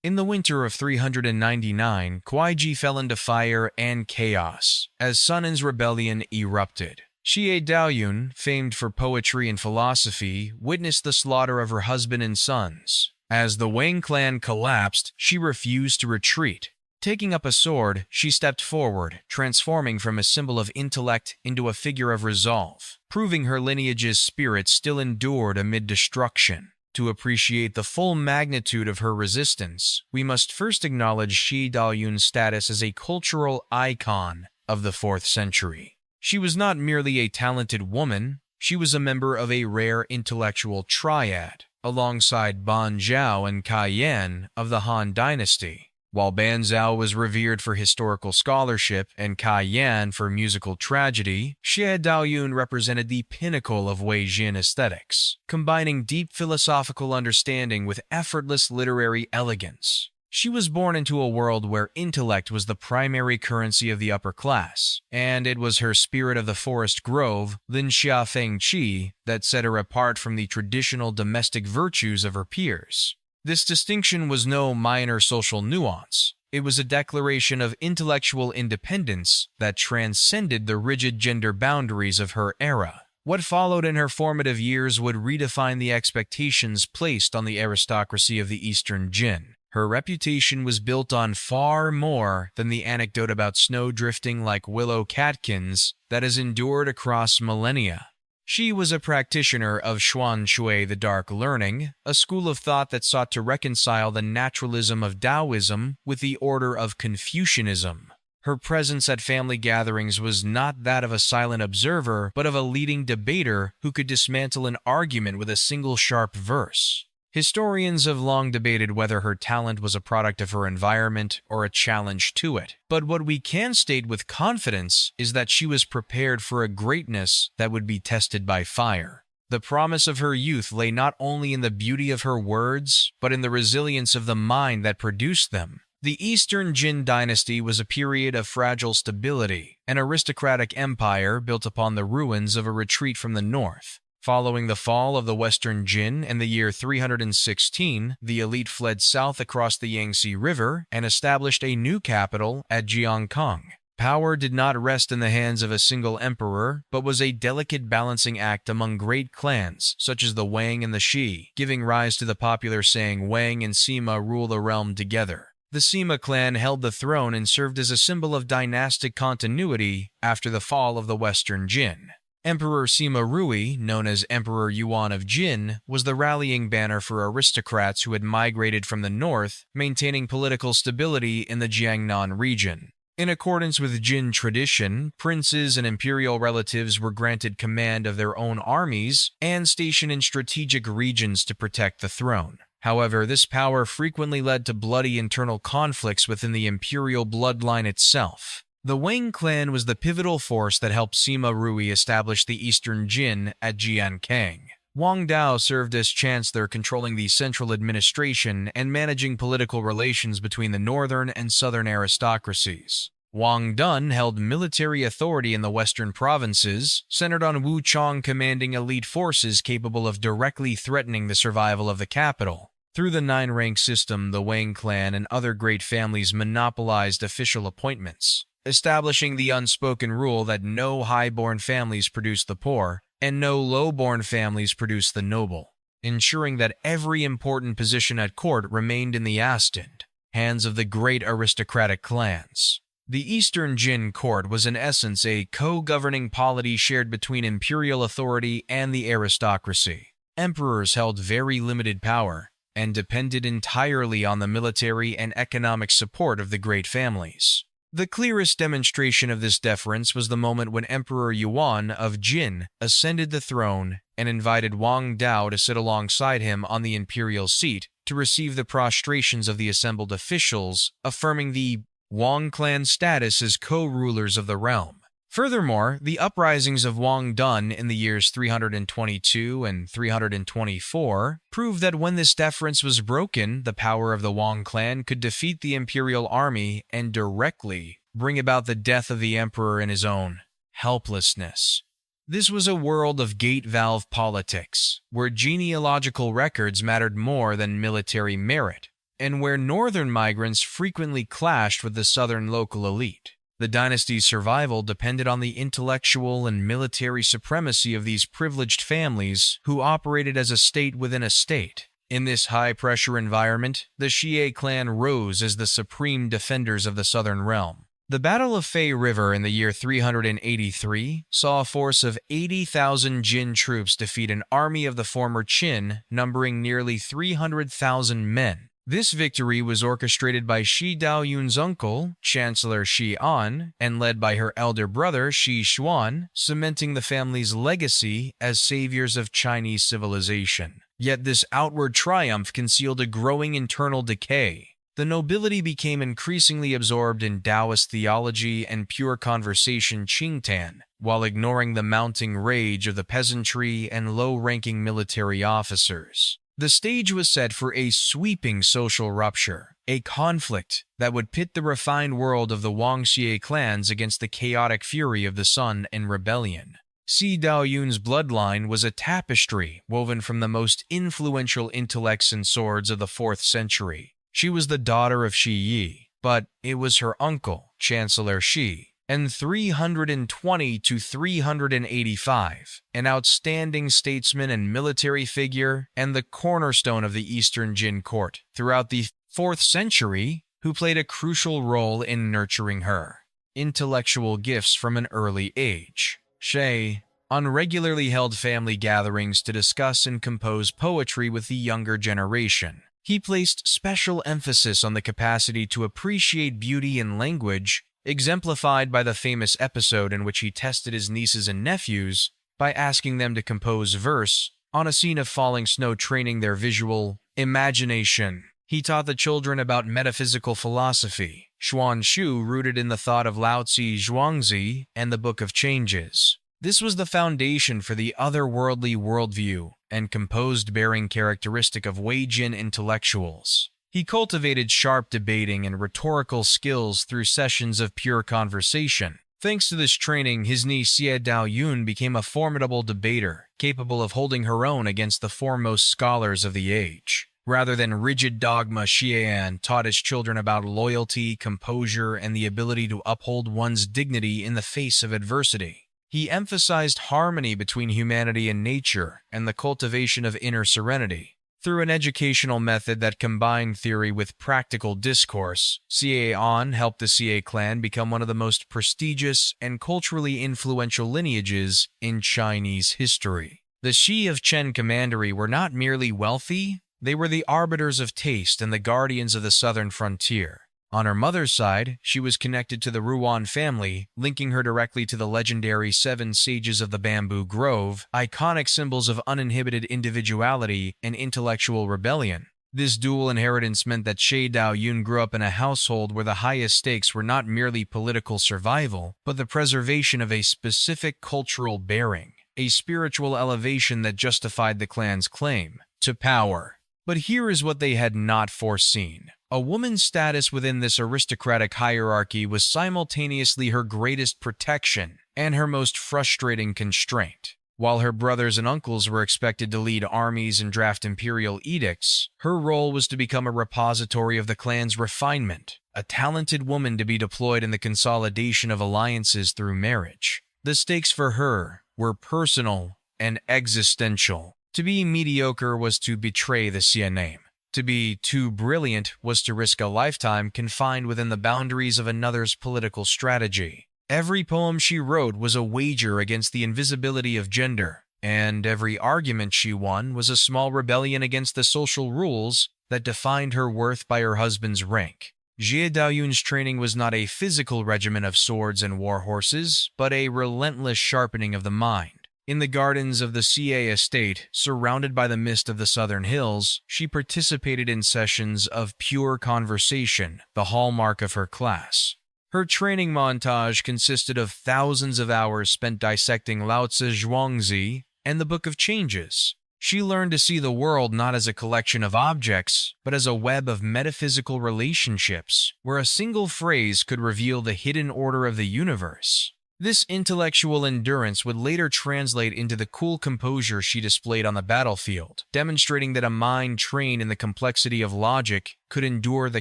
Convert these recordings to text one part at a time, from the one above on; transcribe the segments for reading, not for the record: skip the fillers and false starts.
In the winter of 399, Kuaiji fell into fire and chaos as Sun's rebellion erupted. Xie Daoyun, famed for poetry and philosophy, witnessed the slaughter of her husband and sons. As the Wang clan collapsed, she refused to retreat. Taking up a sword, she stepped forward, transforming from a symbol of intellect into a figure of resolve, proving her lineage's spirit still endured amid destruction. To appreciate the full magnitude of her resistance, we must first acknowledge Xie Daoyun's status as a cultural icon of the 4th century. She was not merely a talented woman, she was a member of a rare intellectual triad, alongside Ban Zhao and Kai Yan of the Han Dynasty. While Ban Zhao was revered for historical scholarship and Kai Yan for musical tragedy, Xie Daoyun represented the pinnacle of Wei Jin aesthetics, combining deep philosophical understanding with effortless literary elegance. She was born into a world where intellect was the primary currency of the upper class, and it was her spirit of the forest grove, Lin Xia Feng Qi, that set her apart from the traditional domestic virtues of her peers. This distinction was no minor social nuance. It was a declaration of intellectual independence that transcended the rigid gender boundaries of her era. What followed in her formative years would redefine the expectations placed on the aristocracy of the Eastern Jin. Her reputation was built on far more than the anecdote about snow drifting like willow catkins that has endured across millennia. She was a practitioner of Xuan Shui, the Dark Learning, a school of thought that sought to reconcile the naturalism of Taoism with the order of Confucianism. Her presence at family gatherings was not that of a silent observer, but of a leading debater who could dismantle an argument with a single sharp verse. Historians have long debated whether her talent was a product of her environment or a challenge to it, but what we can state with confidence is that she was prepared for a greatness that would be tested by fire. The promise of her youth lay not only in the beauty of her words, but in the resilience of the mind that produced them. The Eastern Jin Dynasty was a period of fragile stability, an aristocratic empire built upon the ruins of a retreat from the north. Following the fall of the Western Jin in the year 316, the elite fled south across the Yangtze River and established a new capital at Jiangkang. Power did not rest in the hands of a single emperor, but was a delicate balancing act among great clans, such as the Wang and the Shi, giving rise to the popular saying Wang and Sima rule the realm together. The Sima clan held the throne and served as a symbol of dynastic continuity after the fall of the Western Jin. Emperor Sima Rui, known as Emperor Yuan of Jin, was the rallying banner for aristocrats who had migrated from the north, maintaining political stability in the Jiangnan region. In accordance with Jin tradition, princes and imperial relatives were granted command of their own armies and stationed in strategic regions to protect the throne. However, this power frequently led to bloody internal conflicts within the imperial bloodline itself. The Wang clan was the pivotal force that helped Sima Rui establish the Eastern Jin at Jiankang. Wang Dao served as chancellor, controlling the central administration and managing political relations between the northern and southern aristocracies. Wang Dun held military authority in the western provinces, centered on Wu Chong commanding elite forces capable of directly threatening the survival of the capital. Through the 9-rank system, the Wang clan and other great families monopolized official appointments, establishing the unspoken rule that no high-born families produce the poor, and no low-born families produce the noble, ensuring that every important position at court remained in the ascendant hands of the great aristocratic clans. The Eastern Jin court was in essence a co-governing polity shared between imperial authority and the aristocracy. Emperors held very limited power, and depended entirely on the military and economic support of the great families. The clearest demonstration of this deference was the moment when Emperor Yuan of Jin ascended the throne and invited Wang Dao to sit alongside him on the imperial seat to receive the prostrations of the assembled officials, affirming the Wang clan's status as co-rulers of the realm. Furthermore, the uprisings of Wang Dun in the years 322 and 324 proved that when this deference was broken, the power of the Wang clan could defeat the imperial army and directly bring about the death of the emperor in his own helplessness. This was a world of gate-valve politics, where genealogical records mattered more than military merit. and where northern migrants frequently clashed with the southern local elite. The dynasty's survival depended on the intellectual and military supremacy of these privileged families who operated as a state within a state. In this high-pressure environment, the Xie clan rose as the supreme defenders of the southern realm. The Battle of Fei River in the year 383 saw a force of 80,000 Jin troops defeat an army of the former Qin, numbering nearly 300,000 men. This victory was orchestrated by Xie Daoyun's uncle, Chancellor Xie An, and led by her elder brother Xie Xuan, cementing the family's legacy as saviors of Chinese civilization. Yet this outward triumph concealed a growing internal decay. The nobility became increasingly absorbed in Taoist theology and pure conversation Qingtan, while ignoring the mounting rage of the peasantry and low-ranking military officers. The stage was set for a sweeping social rupture, a conflict that would pit the refined world of the Xie clans against the chaotic fury of the Sun and rebellion. Xie Daoyun's bloodline was a tapestry woven from the most influential intellects and swords of the 4th century. She was the daughter of Shi Yi, but it was her uncle, Chancellor Xi, and 320 to 385, an outstanding statesman and military figure and the cornerstone of the Eastern Jin court throughout the 4th century, who played a crucial role in nurturing her intellectual gifts from an early age. Xie, on regularly held family gatherings to discuss and compose poetry with the younger generation. He placed special emphasis on the capacity to appreciate beauty in language, exemplified by the famous episode in which he tested his nieces and nephews by asking them to compose verse on a scene of falling snow, training their visual imagination. He taught the children about metaphysical philosophy, Xuanshu, rooted in the thought of Lao Tzu Zhuangzi and the Book of Changes. This was the foundation for the otherworldly worldview and composed bearing characteristic of Wei Jin intellectuals. He cultivated sharp debating and rhetorical skills through sessions of pure conversation. Thanks to this training, his niece Xie Daoyun became a formidable debater, capable of holding her own against the foremost scholars of the age. Rather than rigid dogma, Xian taught his children about loyalty, composure, and the ability to uphold one's dignity in the face of adversity. He emphasized harmony between humanity and nature and the cultivation of inner serenity. Through an educational method that combined theory with practical discourse, Xie An helped the Xie clan become one of the most prestigious and culturally influential lineages in Chinese history. The Xi of Chen Commandery were not merely wealthy, they were the arbiters of taste and the guardians of the southern frontier. On her mother's side, she was connected to the Ruan family, linking her directly to the legendary 7 Sages of the Bamboo Grove, iconic symbols of uninhibited individuality and intellectual rebellion. This dual inheritance meant that Xie Daoyun grew up in a household where the highest stakes were not merely political survival, but the preservation of a specific cultural bearing, a spiritual elevation that justified the clan's claim to power. But here is what they had not foreseen. A woman's status within this aristocratic hierarchy was simultaneously her greatest protection and her most frustrating constraint. While her brothers and uncles were expected to lead armies and draft imperial edicts, her role was to become a repository of the clan's refinement, a talented woman to be deployed in the consolidation of alliances through marriage. The stakes for her were personal and existential. To be mediocre was to betray the Xie name. To be too brilliant was to risk a lifetime confined within the boundaries of another's political strategy. Every poem she wrote was a wager against the invisibility of gender, and every argument she won was a small rebellion against the social rules that defined her worth by her husband's rank. Xie Daoyun's training was not a physical regimen of swords and war horses, but a relentless sharpening of the mind. In the gardens of the Xie estate, surrounded by the mist of the southern hills, she participated in sessions of pure conversation, the hallmark of her class. Her training montage consisted of thousands of hours spent dissecting Lao Tzu Zhuangzi and the Book of Changes. She learned to see the world not as a collection of objects, but as a web of metaphysical relationships, where a single phrase could reveal the hidden order of the universe. This intellectual endurance would later translate into the cool composure she displayed on the battlefield, demonstrating that a mind trained in the complexity of logic could endure the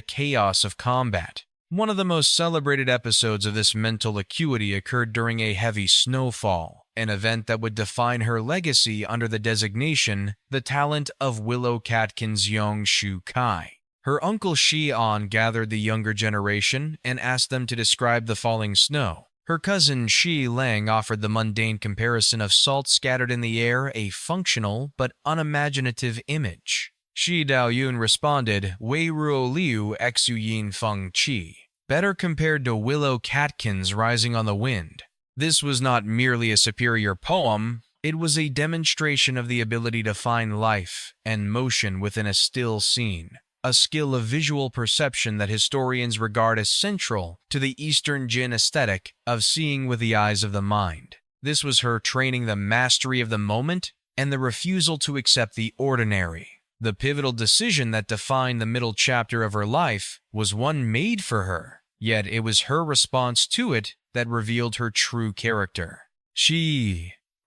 chaos of combat. One of the most celebrated episodes of this mental acuity occurred during a heavy snowfall, an event that would define her legacy under the designation the talent of Willow Catkins Yong Shu Kai. Her uncle Xie gathered the younger generation and asked them to describe the falling snow. Her cousin Xi Lang offered the mundane comparison of salt scattered in the air a functional but unimaginative image. Xie Daoyun responded, Wei Ruo Liu Xu Yin Feng Qi, better compared to Willow Catkins rising on the wind. This was not merely a superior poem, it was a demonstration of the ability to find life and motion within a still scene, a skill of visual perception that historians regard as central to the Eastern Jin aesthetic of seeing with the eyes of the mind. This was her training the mastery of the moment and the refusal to accept the ordinary. The pivotal decision that defined the middle chapter of her life was one made for her, yet it was her response to it that revealed her true character.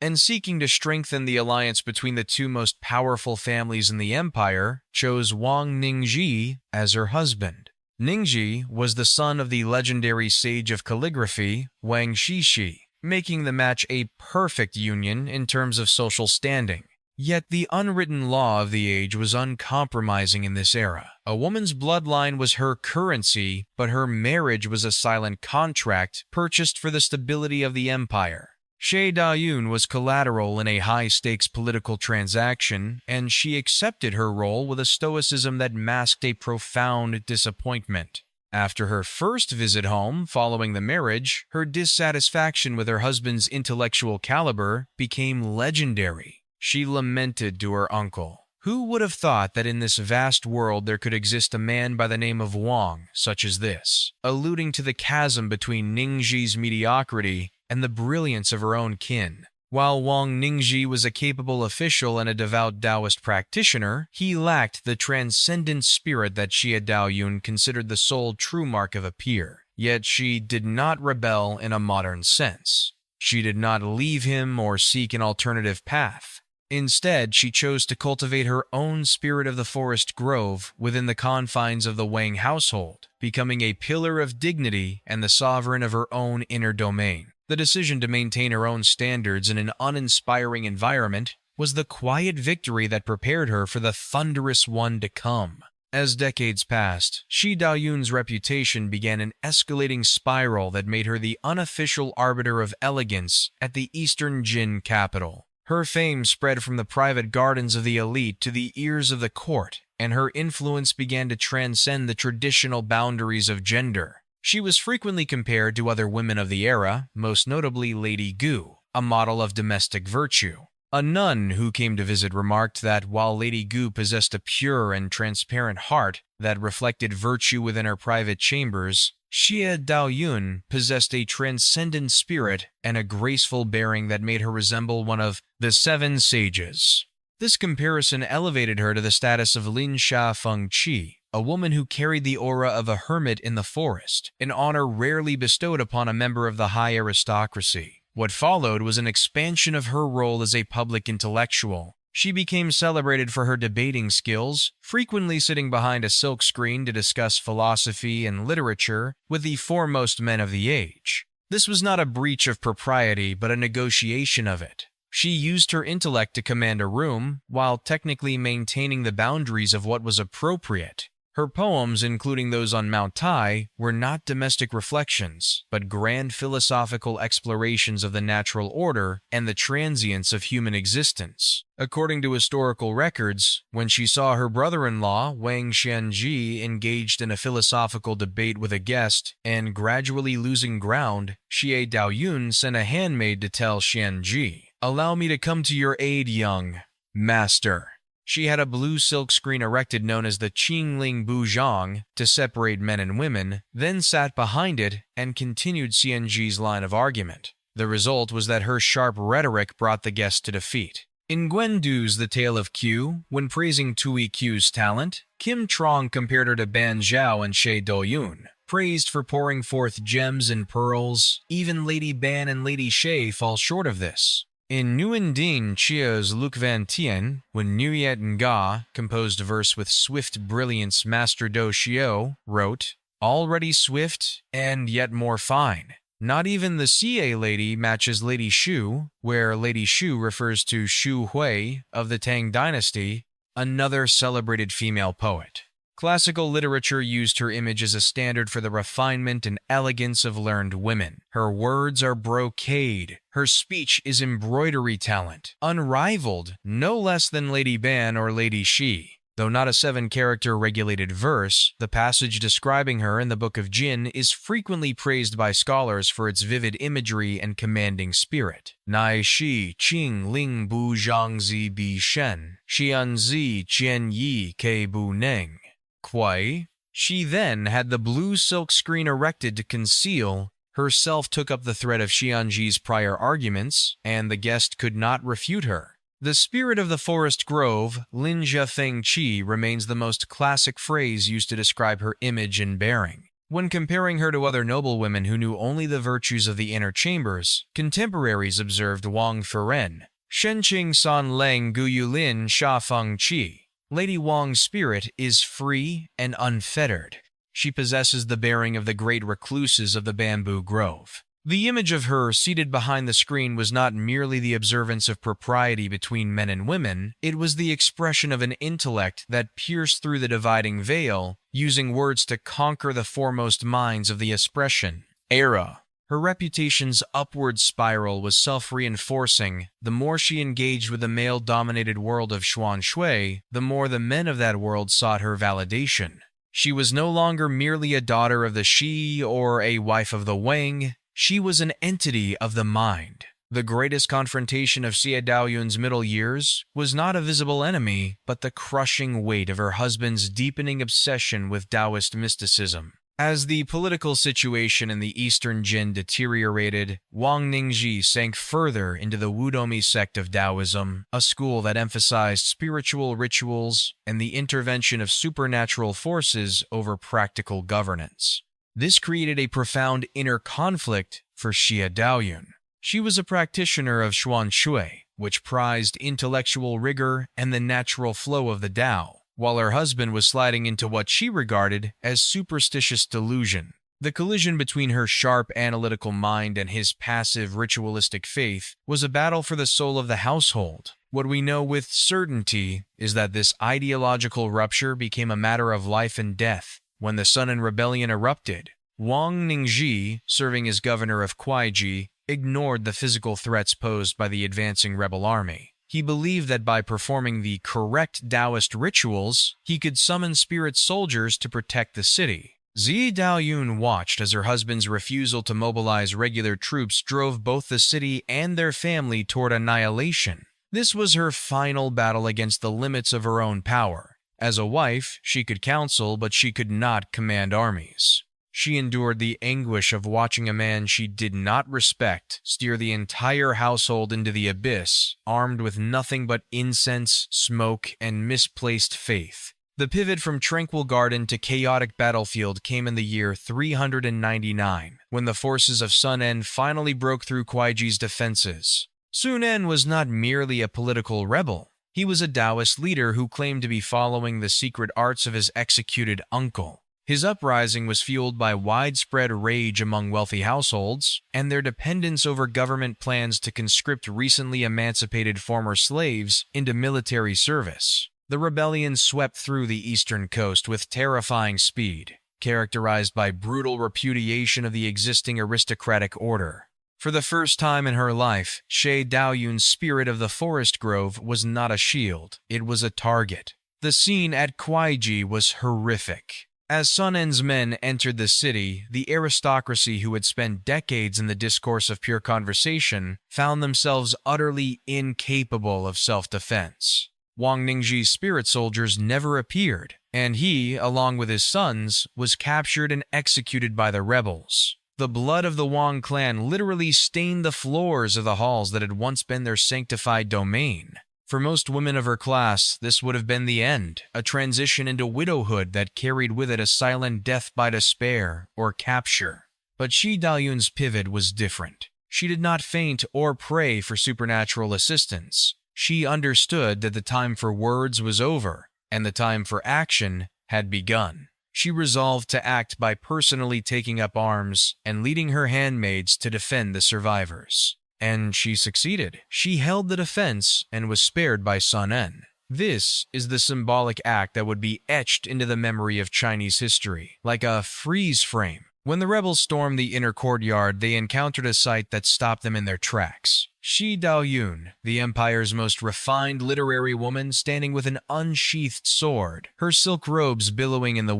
And seeking to strengthen the alliance between the two most powerful families in the empire, chose Wang Ningji as her husband. Ningji was the son of the legendary sage of calligraphy, Wang Shishi, making the match a perfect union in terms of social standing. Yet the unwritten law of the age was uncompromising in this era. A woman's bloodline was her currency, but her marriage was a silent contract purchased for the stability of the empire. Xie Daoyun was collateral in a high-stakes political transaction, and she accepted her role with a stoicism that masked a profound disappointment. After her first visit home following the marriage, her dissatisfaction with her husband's intellectual caliber became legendary. She lamented to her uncle, "Who would have thought that in this vast world there could exist a man by the name of Wang, such as this?" alluding to the chasm between Ningji's mediocrity and the brilliance of her own kin. While Wang Ningji was a capable official and a devout Taoist practitioner, he lacked the transcendent spirit that Xie Daoyun considered the sole true mark of a peer. Yet she did not rebel in a modern sense. She did not leave him or seek an alternative path. Instead, she chose to cultivate her own spirit of the forest grove within the confines of the Wang household, becoming a pillar of dignity and the sovereign of her own inner domain. The decision to maintain her own standards in an uninspiring environment was the quiet victory that prepared her for the thunderous one to come. As decades passed, Xie Daoyun's reputation began an escalating spiral that made her the unofficial arbiter of elegance at the Eastern Jin capital. Her fame spread from the private gardens of the elite to the ears of the court, and her influence began to transcend the traditional boundaries of gender. She was frequently compared to other women of the era, most notably Lady Gu, a model of domestic virtue. A nun who came to visit remarked that while Lady Gu possessed a pure and transparent heart that reflected virtue within her private chambers, Xie Daoyun possessed a transcendent spirit and a graceful bearing that made her resemble one of the seven sages. This comparison elevated her to the status of Lin Sha Feng Qi, a woman who carried the aura of a hermit in the forest, an honor rarely bestowed upon a member of the high aristocracy. What followed was an expansion of her role as a public intellectual. She became celebrated for her debating skills, frequently sitting behind a silk screen to discuss philosophy and literature with the foremost men of the age. This was not a breach of propriety, but a negotiation of it. She used her intellect to command a room, while technically maintaining the boundaries of what was appropriate. Her poems, including those on Mount Tai, were not domestic reflections, but grand philosophical explorations of the natural order and the transience of human existence. According to historical records, when she saw her brother-in-law, Wang Xianji, engaged in a philosophical debate with a guest and gradually losing ground, Xie Daoyun sent a handmaid to tell Xianji, "Allow me to come to your aid, young master." She had a blue silk screen erected known as the Qingling Buzhang to separate men and women, then sat behind it and continued Xianji's line of argument. The result was that her sharp rhetoric brought the guest to defeat. In Gwendu's The Tale of Q, when praising Tui Q's talent, Kim Trong compared her to Ban Zhao and Xie Daoyun, praised for pouring forth gems and pearls. Even Lady Ban and Lady Xie fall short of this. In Nguyen Dinh Chiao's Luc Van Tien, when Nguyet Nga composed verse with swift brilliance, Master Do Xiao wrote, "Already swift and yet more fine." Not even the Xie lady matches Lady Shu, where Lady Shu refers to Shu Hui of the Tang Dynasty, another celebrated female poet. Classical literature used her image as a standard for the refinement and elegance of learned women. Her words are brocade. Her speech is embroidery talent, unrivaled, no less than Lady Ban or Lady Xi. Though not a 7-character regulated verse, the passage describing her in the Book of Jin is frequently praised by scholars for its vivid imagery and commanding spirit. Nai shi qing ling bu zhang zi bi shen, xian zi qian yi ke bu neng. Kuai. She then had the blue silk screen erected to conceal, herself took up the thread of Xianji's prior arguments, and the guest could not refute her. The spirit of the forest grove, Lin Jia Feng Qi, remains the most classic phrase used to describe her image and bearing. When comparing her to other noblewomen who knew only the virtues of the inner chambers, contemporaries observed Wang Furen, Shenqing San Leng Guyu Lin Sha Feng Qi. Lady Wang's spirit is free and unfettered. She possesses the bearing of the great recluses of the bamboo grove. The image of her seated behind the screen was not merely the observance of propriety between men and women, it was the expression of an intellect that pierced through the dividing veil, using words to conquer the foremost minds of the expression era. Her reputation's upward spiral was self-reinforcing. The more she engaged with the male-dominated world of Xuan Shui, the more the men of that world sought her validation. She was no longer merely a daughter of the Shi or a wife of the Wang. She was an entity of the mind. The greatest confrontation of Xie Daoyun's middle years was not a visible enemy, but the crushing weight of her husband's deepening obsession with Taoist mysticism. As the political situation in the Eastern Jin deteriorated, Wang Ningji sank further into the Wudomi sect of Taoism, a school that emphasized spiritual rituals and the intervention of supernatural forces over practical governance. This created a profound inner conflict for Xie Daoyun. She was a practitioner of Xuan Shui, which prized intellectual rigor and the natural flow of the Tao, while her husband was sliding into what she regarded as superstitious delusion. The collision between her sharp analytical mind and his passive ritualistic faith was a battle for the soul of the household. What we know with certainty is that this ideological rupture became a matter of life and death. When the Sunan Rebellion erupted, Wang Ningji, serving as governor of Kuaiji, ignored the physical threats posed by the advancing rebel army. He believed that by performing the correct Taoist rituals, he could summon spirit soldiers to protect the city. Xie Daoyun watched as her husband's refusal to mobilize regular troops drove both the city and their family toward annihilation. This was her final battle against the limits of her own power. As a wife, she could counsel, but she could not command armies. She endured the anguish of watching a man she did not respect steer the entire household into the abyss, armed with nothing but incense, smoke, and misplaced faith. The pivot from tranquil garden to chaotic battlefield came in the year 399, when the forces of Sun En finally broke through Kuaiji's defenses. Sun En was not merely a political rebel. He was a Taoist leader who claimed to be following the secret arts of his executed uncle. His uprising was fueled by widespread rage among wealthy households and their dependence over government plans to conscript recently emancipated former slaves into military service. The rebellion swept through the eastern coast with terrifying speed, characterized by brutal repudiation of the existing aristocratic order. For the first time in her life, Xie Daoyun's spirit of the forest grove was not a shield, it was a target. The scene at Kuaiji was horrific. As Sun En's men entered the city, the aristocracy who had spent decades in the discourse of pure conversation found themselves utterly incapable of self-defense. Wang Ningji's spirit soldiers never appeared, and he, along with his sons, was captured and executed by the rebels. The blood of the Wang clan literally stained the floors of the halls that had once been their sanctified domain. For most women of her class, this would have been the end, a transition into widowhood that carried with it a silent death by despair or capture. But Xie Daoyun's pivot was different. She did not faint or pray for supernatural assistance. She understood that the time for words was over, and the time for action had begun. She resolved to act by personally taking up arms and leading her handmaids to defend the survivors. And she succeeded. She held the defense and was spared by Sun En. This is the symbolic act that would be etched into the memory of Chinese history, like a freeze frame. When the rebels stormed the inner courtyard, they encountered a sight that stopped them in their tracks. Xie Daoyun, the empire's most refined literary woman, standing with an unsheathed sword, her silk robes billowing in the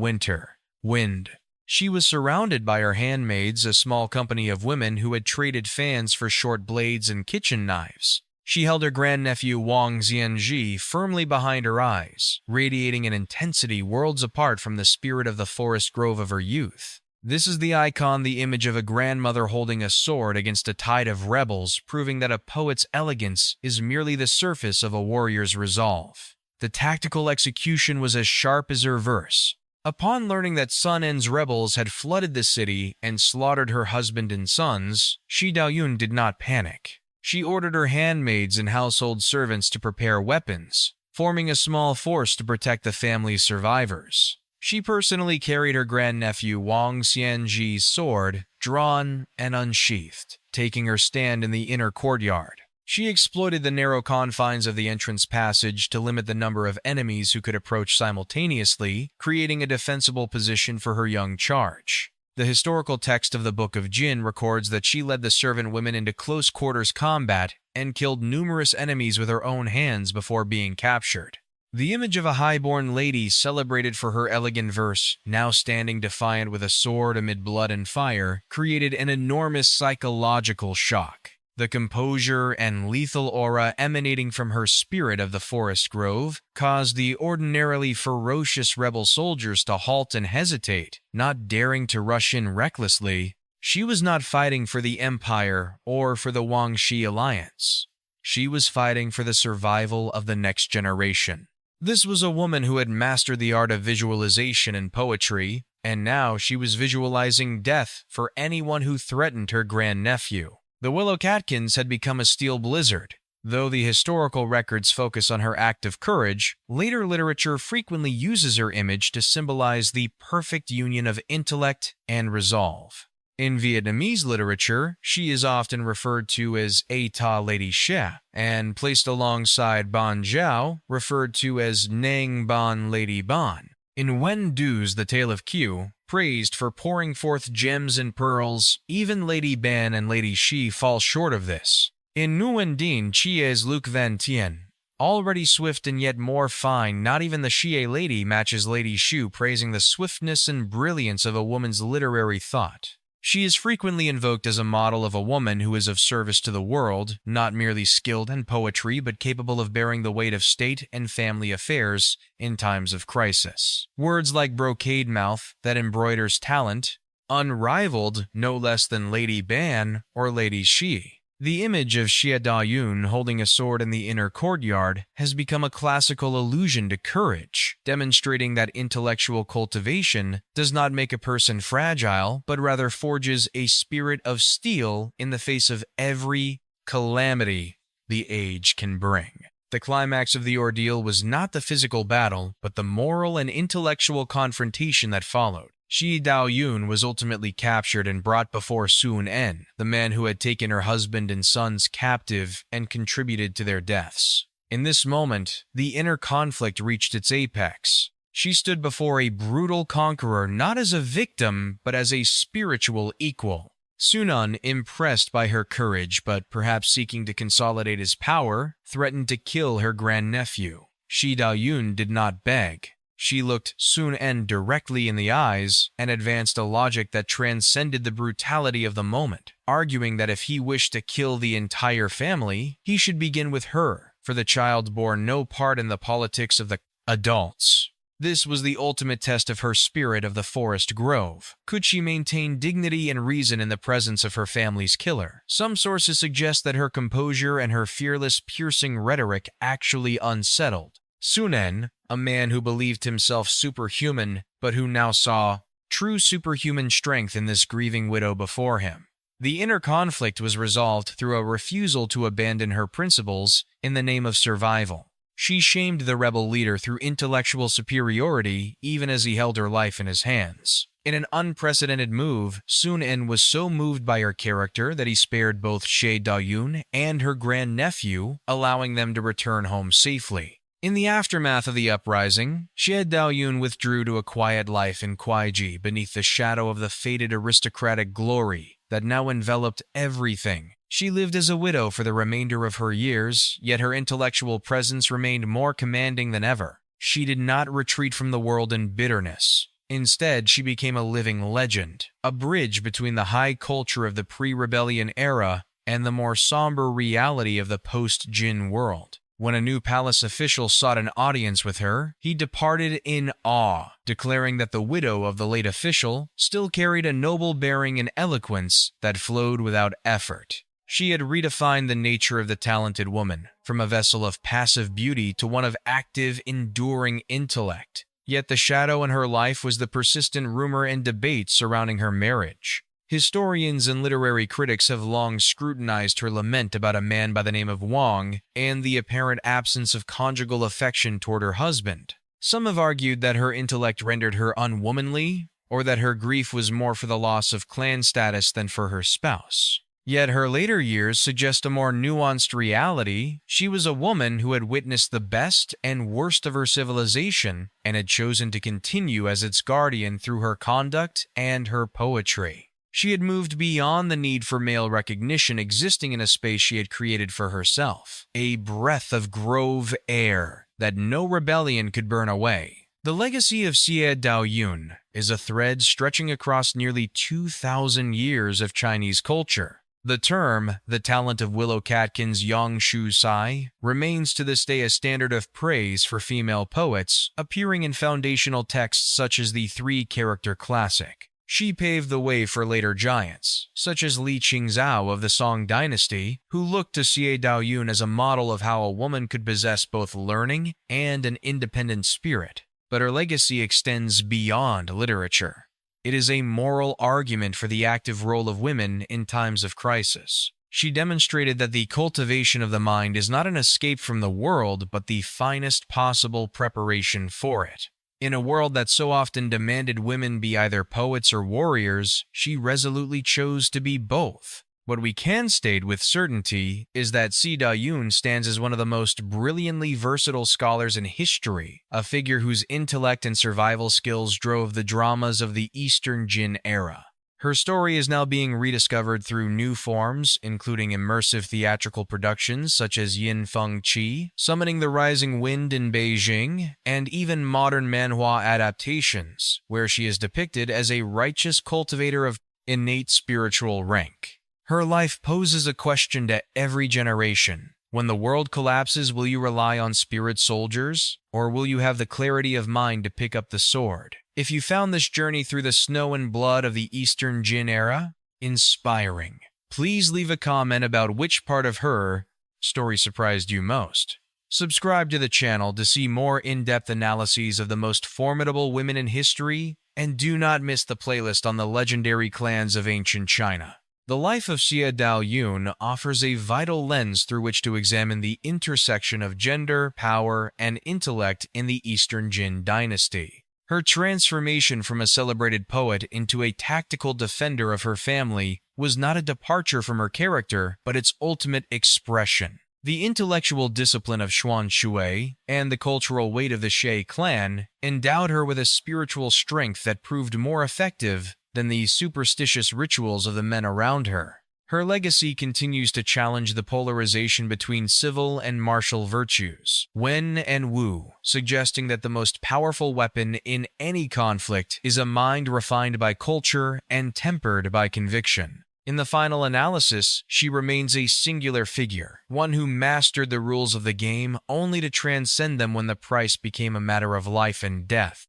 wind. She was surrounded by her handmaids, a small company of women who had traded fans for short blades and kitchen knives. She held her grandnephew Wang Xianzhi firmly behind her eyes, radiating an intensity worlds apart from the spirit of the forest grove of her youth. This is the icon, the image of a grandmother holding a sword against a tide of rebels, proving that a poet's elegance is merely the surface of a warrior's resolve. The tactical execution was as sharp as her verse. Upon learning that Sun En's rebels had flooded the city and slaughtered her husband and sons, Xie Daoyun did not panic. She ordered her handmaids and household servants to prepare weapons, forming a small force to protect the family's survivors. She personally carried her grandnephew Wang Xianzhi's sword, drawn and unsheathed, taking her stand in the inner courtyard. She exploited the narrow confines of the entrance passage to limit the number of enemies who could approach simultaneously, creating a defensible position for her young charge. The historical text of the Book of Jin records that she led the servant women into close quarters combat and killed numerous enemies with her own hands before being captured. The image of a high-born lady celebrated for her elegant verse, now standing defiant with a sword amid blood and fire, created an enormous psychological shock. The composure and lethal aura emanating from her spirit of the forest grove caused the ordinarily ferocious rebel soldiers to halt and hesitate, not daring to rush in recklessly. She was not fighting for the empire or for the Wangxi alliance. She was fighting for the survival of the next generation. This was a woman who had mastered the art of visualization and poetry, and now she was visualizing death for anyone who threatened her grandnephew. The Willow Catkins had become a steel blizzard. Though the historical records focus on her act of courage, later literature frequently uses her image to symbolize the perfect union of intellect and resolve. In Vietnamese literature, she is often referred to as A Ta Lady Xie, and placed alongside Ban Zhao, referred to as Nang Ban Lady Ban. In Wen Du's The Tale of Qiu, praised for pouring forth gems and pearls, even Lady Ban and Lady Xi fall short of this. In Nguyen Dinh Chie's Luc Van Tien, already swift and yet more fine, not even the Xie lady matches Lady Xu, praising the swiftness and brilliance of a woman's literary thought. She is frequently invoked as a model of a woman who is of service to the world, not merely skilled in poetry but capable of bearing the weight of state and family affairs in times of crisis. Words like brocade mouth that embroiders talent, unrivaled no less than Lady Ban or Lady Xi. The image of Xie Daoyun holding a sword in the inner courtyard has become a classical allusion to courage, demonstrating that intellectual cultivation does not make a person fragile, but rather forges a spirit of steel in the face of every calamity the age can bring. The climax of the ordeal was not the physical battle, but the moral and intellectual confrontation that followed. Xie Daoyun was ultimately captured and brought before Sun En, the man who had taken her husband and sons captive and contributed to their deaths. In this moment, the inner conflict reached its apex. She stood before a brutal conqueror not as a victim, but as a spiritual equal. Sun En, impressed by her courage but perhaps seeking to consolidate his power, threatened to kill her grandnephew. Xie Daoyun did not beg. She looked Sun En directly in the eyes and advanced a logic that transcended the brutality of the moment, arguing that if he wished to kill the entire family, he should begin with her, for the child bore no part in the politics of the adults. This was the ultimate test of her spirit of the forest grove. Could she maintain dignity and reason in the presence of her family's killer? Some sources suggest that her composure and her fearless, piercing rhetoric actually unsettled Sunen, a man who believed himself superhuman, but who now saw true superhuman strength in this grieving widow before him. The inner conflict was resolved through a refusal to abandon her principles in the name of survival. She shamed the rebel leader through intellectual superiority even as he held her life in his hands. In an unprecedented move, Sun En was so moved by her character that he spared both Xie Daoyun and her grandnephew, allowing them to return home safely. In the aftermath of the uprising, Xie Daoyun withdrew to a quiet life in Kuaiji beneath the shadow of the faded aristocratic glory that now enveloped everything. She lived as a widow for the remainder of her years, yet her intellectual presence remained more commanding than ever. She did not retreat from the world in bitterness. Instead, she became a living legend, a bridge between the high culture of the pre-rebellion era and the more somber reality of the post-Jin world. When a new palace official sought an audience with her, he departed in awe, declaring that the widow of the late official still carried a noble bearing and eloquence that flowed without effort. She had redefined the nature of the talented woman, from a vessel of passive beauty to one of active, enduring intellect. Yet the shadow in her life was the persistent rumor and debate surrounding her marriage. Historians and literary critics have long scrutinized her lament about a man by the name of Wang and the apparent absence of conjugal affection toward her husband. Some have argued that her intellect rendered her unwomanly, or that her grief was more for the loss of clan status than for her spouse. Yet her later years suggest a more nuanced reality. She was a woman who had witnessed the best and worst of her civilization and had chosen to continue as its guardian through her conduct and her poetry. She had moved beyond the need for male recognition existing in a space she had created for herself, a breath of grove air that no rebellion could burn away. The legacy of Xie Daoyun is a thread stretching across nearly 2,000 years of Chinese culture. The term, the talent of Willow Catkin's Yang Shu Sai, remains to this day a standard of praise for female poets, appearing in foundational texts such as the three-character classic. She paved the way for later giants, such as Li Qingzhao of the Song Dynasty, who looked to Xie Daoyun as a model of how a woman could possess both learning and an independent spirit. But her legacy extends beyond literature. It is a moral argument for the active role of women in times of crisis. She demonstrated that the cultivation of the mind is not an escape from the world, but the finest possible preparation for it. In a world that so often demanded women be either poets or warriors, she resolutely chose to be both. What we can state with certainty is that Xie Daoyun stands as one of the most brilliantly versatile scholars in history, a figure whose intellect and survival skills drove the dramas of the Eastern Jin era. Her story is now being rediscovered through new forms, including immersive theatrical productions such as Yin Feng Qi, Summoning the Rising Wind in Beijing, and even modern manhwa adaptations, where she is depicted as a righteous cultivator of innate spiritual rank. Her life poses a question to every generation. When the world collapses, will you rely on spirit soldiers, or will you have the clarity of mind to pick up the sword? If you found this journey through the snow and blood of the Eastern Jin era inspiring, please leave a comment about which part of her story surprised you most. Subscribe to the channel to see more in-depth analyses of the most formidable women in history, and do not miss the playlist on the legendary clans of ancient China. The life of Xie Daoyun offers a vital lens through which to examine the intersection of gender, power, and intellect in the Eastern Jin Dynasty. Her transformation from a celebrated poet into a tactical defender of her family was not a departure from her character, but its ultimate expression. The intellectual discipline of Xuan Shui and the cultural weight of the Xie clan endowed her with a spiritual strength that proved more effective than the superstitious rituals of the men around her. Her legacy continues to challenge the polarization between civil and martial virtues, Wen and Wu, suggesting that the most powerful weapon in any conflict is a mind refined by culture and tempered by conviction. In the final analysis, she remains a singular figure, one who mastered the rules of the game only to transcend them when the price became a matter of life and death.